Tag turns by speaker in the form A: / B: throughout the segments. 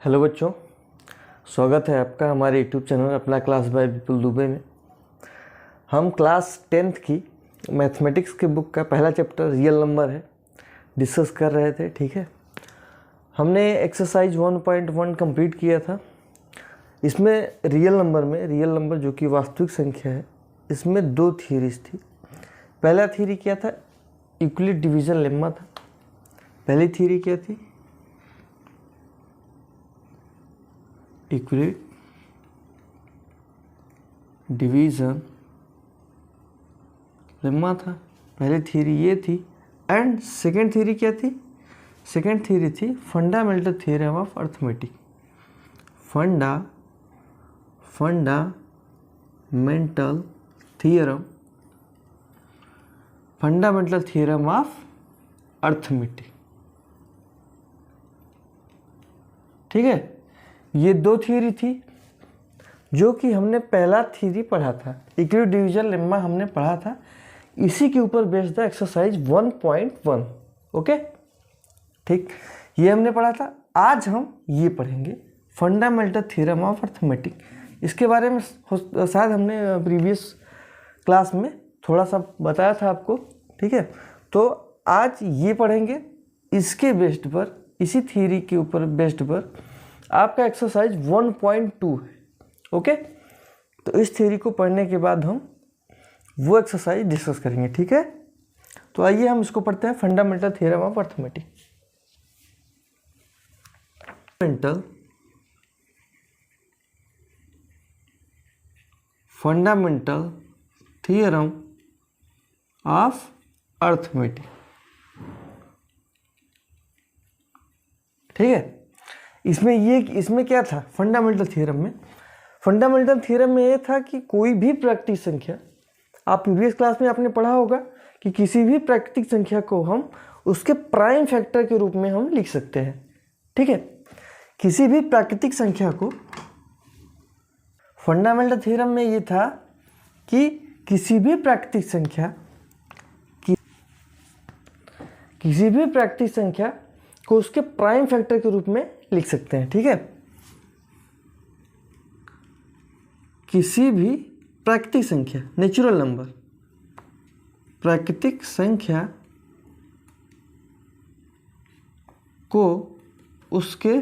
A: Hello बच्चों, स्वागत है आपका हमारे यूट्यूब चैनल अपना क्लास बाय विपुल दुबे में। हम क्लास 10th की मैथमेटिक्स के बुक का पहला चैप्टर रियल नंबर है डिस्कस कर रहे थे। ठीक है, हमने एक्सरसाइज 1.1 कंप्लीट किया था। इसमें रियल नंबर जो कि वास्तविक संख्या है, इसमें दो थियरीज थी। पहला थियरी क्या था? यूक्लिड डिवीज़न लेम्मा था। पहली थियरी क्या थी? यूक्लिड डिवीज़न लेम्मा था, पहली थियरी ये थी। एंड सेकेंड थियरी क्या थी? सेकेंड थियरी थी fundamental theorem of arithmetic. Fundamental theorem of arithmetic. ठीक है, ये दो थियरी थी जो कि हमने पहला थियरी पढ़ा था, यूक्लिड डिवीज़न लेम्मा हमने पढ़ा था। इसी के ऊपर बेस्ड था एक्सरसाइज 1.1। ओके, ठीक, ये हमने पढ़ा था। आज हम ये पढ़ेंगे फंडामेंटल थ्योरम ऑफ अर्थमेटिक। इसके बारे में शायद हमने प्रीवियस क्लास में थोड़ा सा बताया था आपको। ठीक है, तो आज ये पढ़ेंगे। इसके बेस्ड पर, इसी थियरी के ऊपर बेस्ड पर आपका एक्सरसाइज 1.2 है। ओके, तो इस थियरी को पढ़ने के बाद हम वो एक्सरसाइज डिस्कस करेंगे। ठीक है, तो आइए हम इसको पढ़ते हैं, fundamental theorem of arithmetic. Fundamental theorem of arithmetic. ठीक है, इसमें क्या था? फंडामेंटल थ्योरम में ये था कि कोई भी प्राकृतिक संख्या, आप प्रीवियस क्लास में आपने पढ़ा होगा कि किसी भी प्राकृतिक संख्या को हम उसके प्राइम फैक्टर के रूप में हम लिख सकते हैं। ठीक है, किसी भी प्राकृतिक संख्या को, फंडामेंटल थ्योरम में ये था कि किसी भी प्राकृतिक संख्या को उसके प्राइम फैक्टर के रूप में लिख सकते हैं। ठीक है, किसी भी प्राकृतिक संख्या, नेचुरल नंबर, प्राकृतिक संख्या को उसके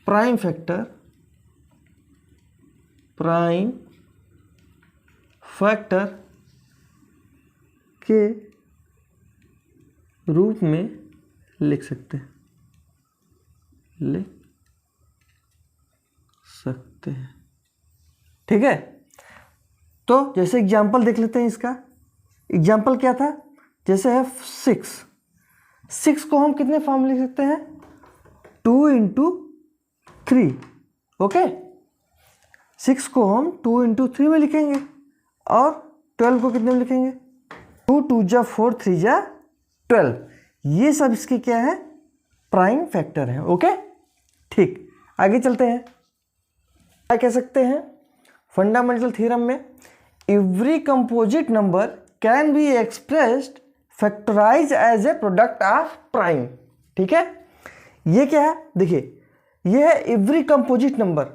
A: प्राइम फैक्टर के रूप में लिख सकते हैं। ठीक है, तो जैसे एग्जाम्पल देख लेते हैं। इसका एग्जाम्पल क्या था? जैसे है 6 को हम कितने फॉर्म लिख सकते हैं? 2 × 3। ओके, 6 को हम 2 × 3 में लिखेंगे और 12 को कितने में लिखेंगे? 2 × 2 = 4, 3 × 12। ये सब इसके क्या है? प्राइम फैक्टर है। ओके, ठीक, आगे चलते हैं। क्या कह सकते हैं फंडामेंटल थ्योरम में? Every composite number can be expressed factorise as a product of prime. ठीक है, ये क्या है? देखिए, ये है every composite number.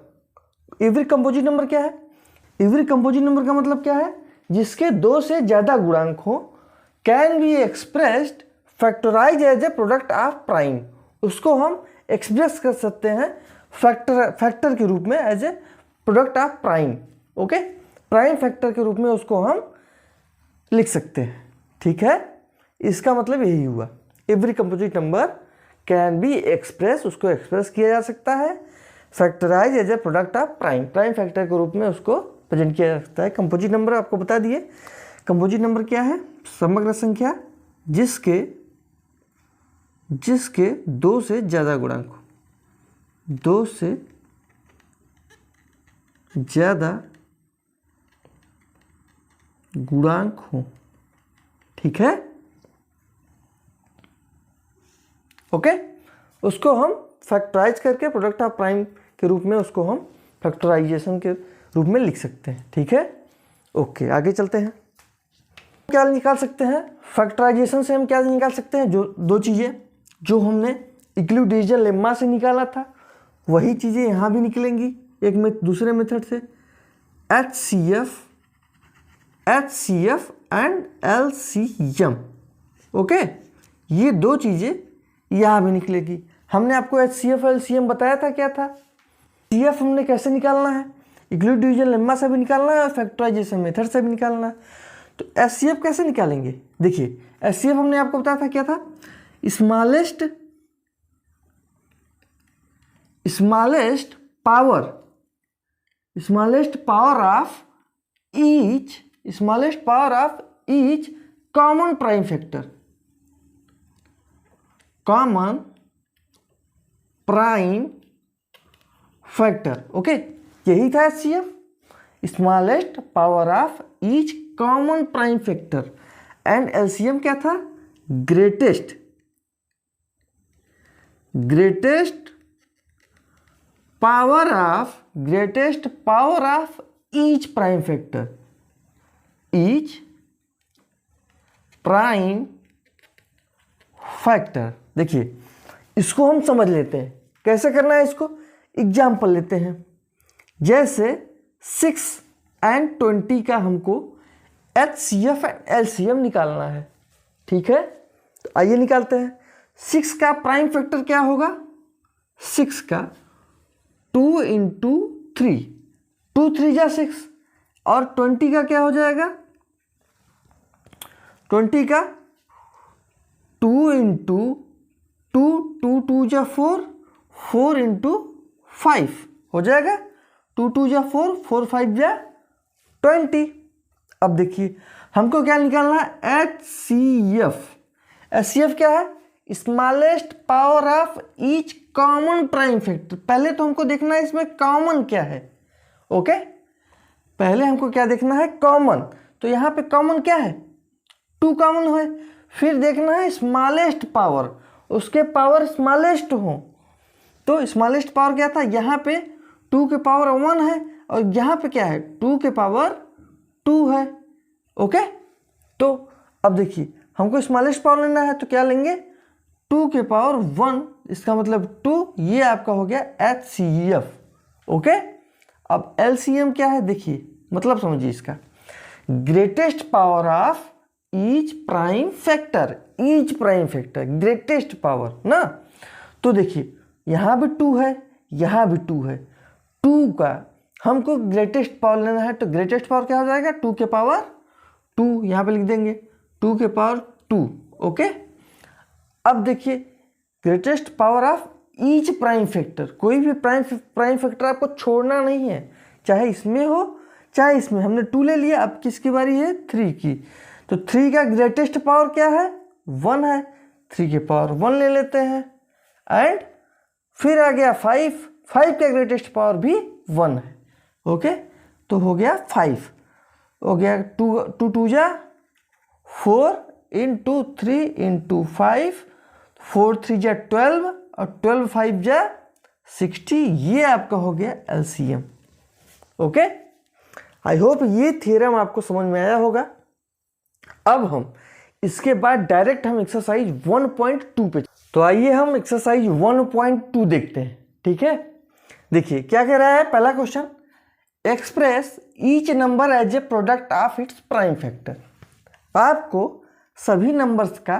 A: Every composite number क्या है? एवरी कंपोजिट नंबर का मतलब क्या है? जिसके 2 से ज़्यादा गुणांक हो, can be expressed factorise as a product of prime. उसको हम एक्सप्रेस कर सकते हैं फैक्टर के रूप में, as a product of prime. Okay, prime factor के रूप में उसको हम लिख सकते हैं। ठीक है, इसका मतलब यही हुआ, every composite number can be express, उसको एक्सप्रेस किया जा सकता है factorise as a product of prime factor के रूप में उसको प्रेजेंट किया जा सकता है। कंपोजिट नंबर आपको बता दिए। कंपोजिट नंबर क्या है? समग्र संख्या जिसके 2 से ज़्यादा गुणांक हो, 2 से ज़्यादा गुणांक हो। ठीक है, ओके, उसको हम फैक्टराइज करके प्रोडक्ट ऑफ प्राइम के रूप में उसको हम फैक्टराइजेशन के रूप में लिख सकते हैं। ठीक है, ओके, आगे चलते हैं। क्या निकाल सकते हैं फैक्टराइजेशन से? हम क्या निकाल सकते हैं? जो दो चीज़ें जो हमने इक्वलिब्रियम डिवीजन लेम्मा से निकाला था, वही चीज़ें यहाँ भी निकलेंगी एक दूसरे मेथड से। HCF एंड LCM, ओके, ये दो चीज़ें यहाँ भी निकलेगी। हमने आपको HCF LCM बताया था क्या था। CF हमने कैसे निकालना है, इक्वलिब्रियम डिवीजन लेम्मा से भी निकालना है और फैक्टराइजेशन मेथड से भी निकालना है। तो HCF कैसे निकालेंगे, देखिए HCF हमने आपको बताया था क्या था, smallest power of each common prime factor, okay, यही था HCF, smallest power of each common prime factor. And LCM क्या था, greatest power of each prime factor. देखिए इसको हम समझ लेते हैं, कैसे करना है इसको, एग्जाम्पल लेते हैं। जैसे 6 and 20 का हमको HCF एंड LCM निकालना है, ठीक है, तो आइए निकालते हैं। 6 का प्राइम फैक्टर क्या होगा, 6 का 2 into 3, 2 3 जा 6, और 20 का क्या हो जाएगा, 20 का 2 into 2, 2 2 जा 4, 4 into 5 हो जाएगा, 2 2 जा 4, 4 5 जा 20। अब देखिए हमको क्या निकालना है, HCF क्या है, smallest power of each common prime factor. पहले तो हमको देखना है इसमें कॉमन क्या है, ओके, पहले हमको क्या देखना है, कॉमन। तो यहाँ पे कॉमन क्या है, 2 कॉमन है। फिर देखना है स्मॉलेस्ट पावर, उसके पावर स्मॉलेस्ट हो। तो स्मॉलेस्ट पावर क्या था, यहाँ पे 2 के पावर 1 है, और यहाँ पे क्या है, 2 के पावर 2 है, ओके। तो अब देखिए हमको स्मॉलेस्ट पावर लेना है, तो क्या लेंगे, 2 के पावर 1, इसका मतलब 2, ये आपका हो गया HCF, ओके। अब LCM क्या है, देखिए मतलब समझिए इसका, greatest power of each prime factor, greatest power ना। तो देखिए यहाँ भी 2 है, यहाँ भी 2 है, 2 का हमको ग्रेटेस्ट पावर लेना है, तो ग्रेटेस्ट पावर क्या हो जाएगा, 2 के पावर 2, यहाँ पे लिख देंगे 2 के पावर 2, ओके। अब देखिए greatest power of each prime factor, कोई भी प्राइम फैक्टर आपको छोड़ना नहीं है, चाहे इसमें हो चाहे इसमें। हमने 2 ले लिया, अब किसकी बारी है, 3 की। तो 3 का ग्रेटेस्ट पावर क्या है, 1 है, 3 के पावर 1 ले लेते हैं। एंड फिर आ गया 5 का ग्रेटेस्ट पावर भी 1 है, ओके। तो हो गया 5, हो गया 2 2 जा 4 into 3 into 5, 4 3 जा 12, और 12 5 जा 60, ये आपका हो गया LCM, ओके। आई होप ये थ्योरम आपको समझ में आया होगा। अब हम इसके बाद डायरेक्ट हम एक्सरसाइज 1.2 पे, तो आइए हम एक्सरसाइज 1.2 देखते हैं, ठीक है। देखिए क्या कह रहा है, पहला question, express each number as a product of its prime factor. आपको सभी नंबर्स का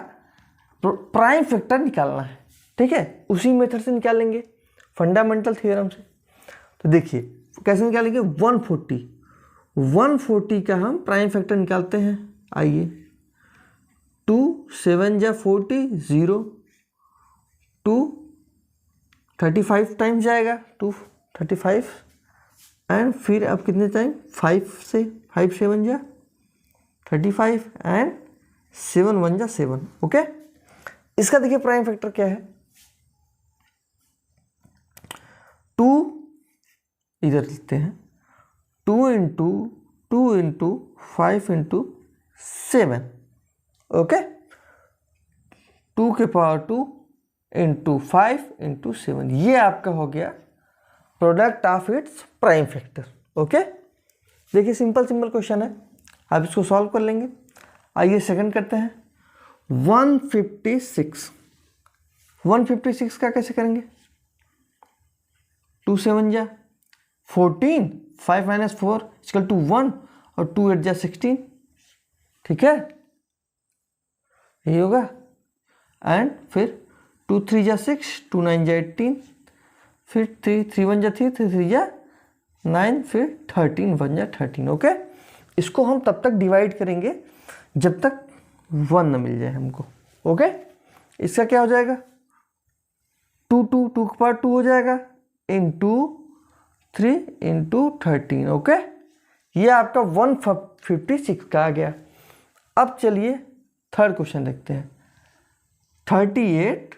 A: प्राइम फैक्टर निकालना है, ठीक है, उसी मेथड से निकालेंगे, फंडामेंटल थ्योरम से। तो देखिए कैसे निकालेंगे, 140 का हम प्राइम फैक्टर निकालते हैं। आइए 2 7 जा 40, 0, 2 35 टाइम्स जाएगा, 2 35, एंड फिर अब कितने टाइम, 5 से 5 7 जा 35, एंड 7 1 जा 7, ओके। इसका देखिए प्राइम फैक्टर क्या है, 2 इधर लिखते हैं, 2 into 5 into 7, ओके, 2 के पावर 2 into 5 into 7, ये आपका हो गया product of its prime factor, okay. देखिए सिंपल क्वेश्चन है, आप इसको सॉल्व कर लेंगे। आइए सेकंड करते हैं, 156 156 का कैसे करेंगे? 2 7 जा 14, 5 माइनस 4 इक्वल टू 1 और 2 8 जा 16, ठीक है, यही होगा। एंड फिर 2 3 जा 6, 2 9 जा 18, फिर 3 3 1 जा 3, 3 3 जा 9, फिर 13 1 जा 13, ओके। इसको हम तब तक डिवाइड करेंगे जब तक 1 न मिल जाए हमको, ओके। इसका क्या हो जाएगा? 2 2 2 के पावर 2 हो जाएगा इंटू 3 इंटू 13, ओके। ये आपका 156 का आ गया। अब चलिए थर्ड क्वेश्चन देखते हैं। 38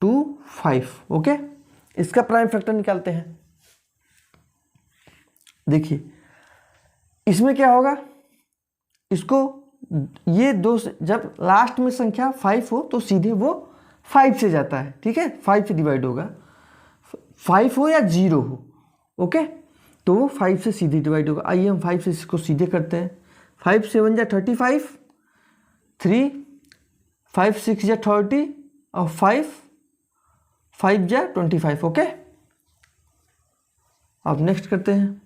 A: to 5, ओके। इसका प्राइम फैक्टर निकालते हैं। देखिए इसमें क्या होगा, इसको ये दो जब लास्ट में संख्या 5 हो तो सीधे वो 5 से जाता है, ठीक है, 5 से डिवाइड होगा, 5 हो या 0 हो, ओके, तो वो 5 से सीधे डिवाइड होगा। आइए हम 5 से इसको सीधे करते हैं। 5 7 जा 35, 3 5 6 जा 30 और 5 5 जा 25, ओके। अब नेक्स्ट करते हैं।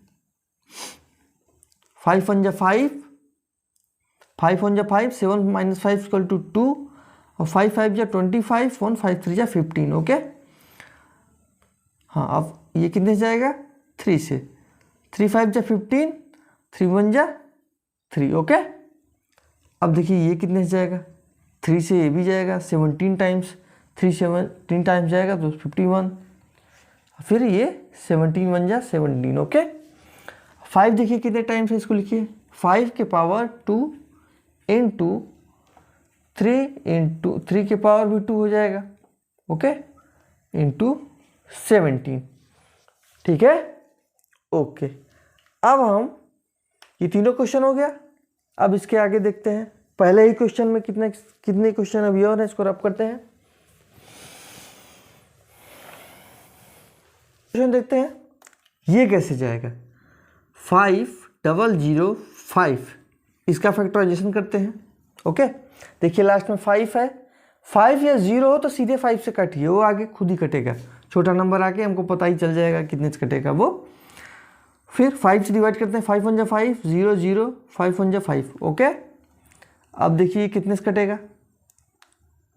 A: 5 1 जा 5, 5 1 जा 5, 7 माइनस 5 इक्वल टू 2 और 5 5 जा 25, 1 5 3 जा 15, ओके। हाँ, अब ये कितने से जाएगा? 3 से। 3 5 जा 15, 3 1 जा 3, ओके। अब देखिए ये कितने से जाएगा? 3 से ये भी जाएगा 17 टाइम्स, 3 17 टाइम्स जाएगा तो 51, फिर ये 17 1 जा 17, ओके। 5 देखिए कितने टाइम्स है, इसको लिखिए 5 के पावर 2 इंटू 3 इंटू 3 के पावर भी 2 हो जाएगा, ओके, इंटू 17, ठीक है, ओके। अब हम ये तीनों क्वेश्चन हो गया। अब इसके आगे देखते हैं। पहले ही क्वेश्चन में कितने क्वेश्चन अभी और हैं, इसको रब करते हैं। क्वेश्चन देखते हैं ये कैसे जाएगा। 5005, इसका फैक्टराइजेशन करते हैं, ओके। देखिए लास्ट में 5 है, 5 या 0 हो तो सीधे 5 से काटिए, वो आगे खुद ही कटेगा, छोटा नंबर आके हमको पता ही चल जाएगा कितने से कटेगा वो। फिर 5 से डिवाइड करते हैं, 5 1 जा 5, 0 0, 5 1 जा 5, ओके। अब देखिए कितने से कटेगा?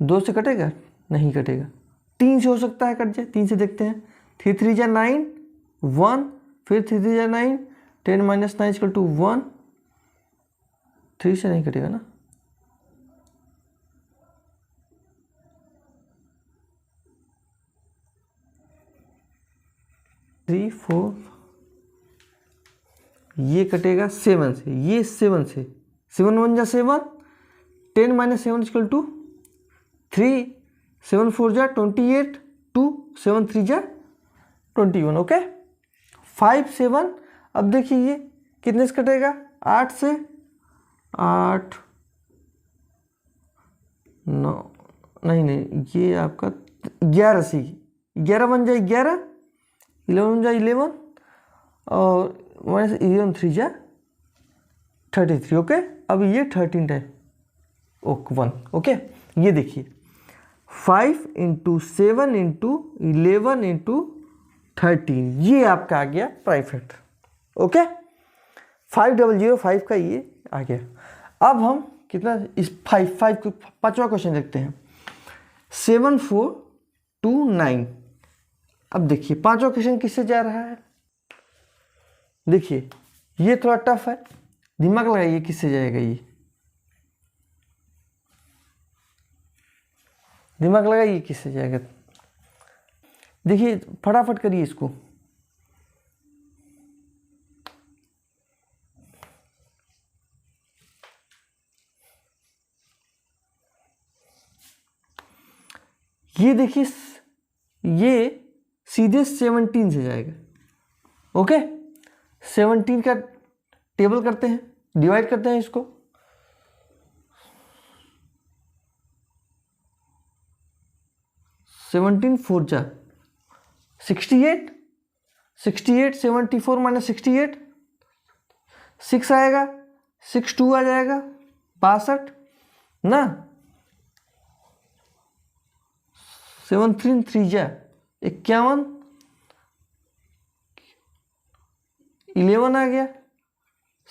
A: 2 से कटेगा? नहीं कटेगा। 3 से हो सकता है कट जाए, 3 से देखते हैं। 3 3 जा 9, 1, फिर 3 3 जा 9, 10 माइनस 9 इक्वल टू 1, 3 से नहीं कटेगा ना, 3 4, ये कटेगा 7 से, ये 7 से, 7 1 जा 7, 10 माइनस 7 इक्वल टू 3, 7 4 जा 28, 2 7 3 जा 21, ओके। 5 7, अब देखिए ये कितने से कटेगा? 8 से, 8 9, नहीं ये आपका 11 से, 11 1 जा 11, 11 जा 11 और माइनस 11 3 जा 33, ओके। अब ये 13 टाइम 1, ओके। ये देखिए 5 इंटू 7 इंटू 11 इंटू 13, ये आपका आ गया प्राइम फैक्टर, ओके। 5005 का ये आ गया। अब हम कितना इस 5 को पांचवा क्वेश्चन देखते हैं। 7429, अब देखिए पांचवा क्वेश्चन किससे जा रहा है? देखिए ये थोड़ा टफ है, दिमाग लगाइए किससे जाएगा ये, दिमाग लगाइए किससे जाएगा। देखिए फटाफट करिए इसको। ये देखिए ये सीधे 17 से जाएगा, ओके। 17 का टेबल करते हैं, डिवाइड करते हैं इसको। 17 4 जा 68, 68 74 माइनस 68, 6 आएगा, 6 2 आ जाएगा 62 ना, 7 3 3 जा 51, 11 आ गया,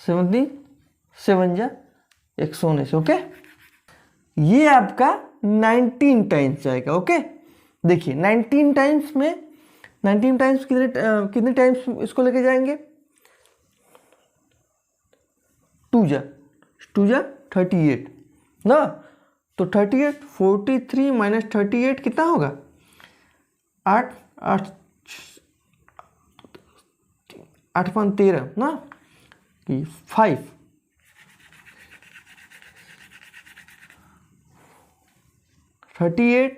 A: 7 3 7 जा 119। ओके, ये आपका 19 टाइम्स जाएगा। ओके, देखिए 19 टाइम्स में 19 टाइम्स कितने टाइम्स इसको लेके जाएंगे, 2 जा 38 ना, तो 38 43 माइनस 38 कितना होगा, 8 8 8 5 13 ना, कि 5 38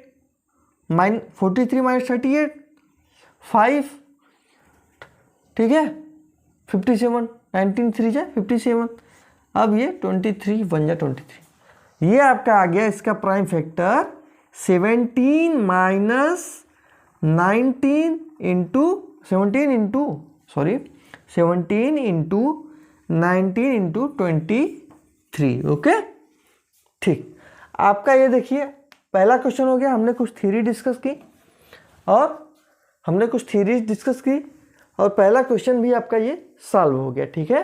A: 43 माइनस 38 5, ठीक है, 57 19 3 जा 57। अब ये 23 1 जा 23, ये आपका आ गया इसका prime factor 17 minus 19 into 17 into 19 into 23। Okay, ठीक, आपका ये देखिए पहला क्वेश्चन हो गया। हमने कुछ थ्योरी डिस्कस की और पहला क्वेश्चन भी आपका ये सॉल्व हो गया। ठीक है,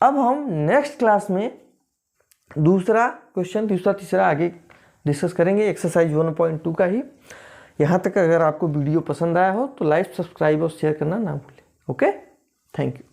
A: अब हम नेक्स्ट क्लास में दूसरा क्वेश्चन, तीसरा आगे डिस्कस करेंगे, एक्सरसाइज 1.2 का ही। यहाँ तक अगर आपको वीडियो पसंद आया हो तो लाइक, सब्सक्राइब और शेयर करना ना भूलें। Okay, thank you.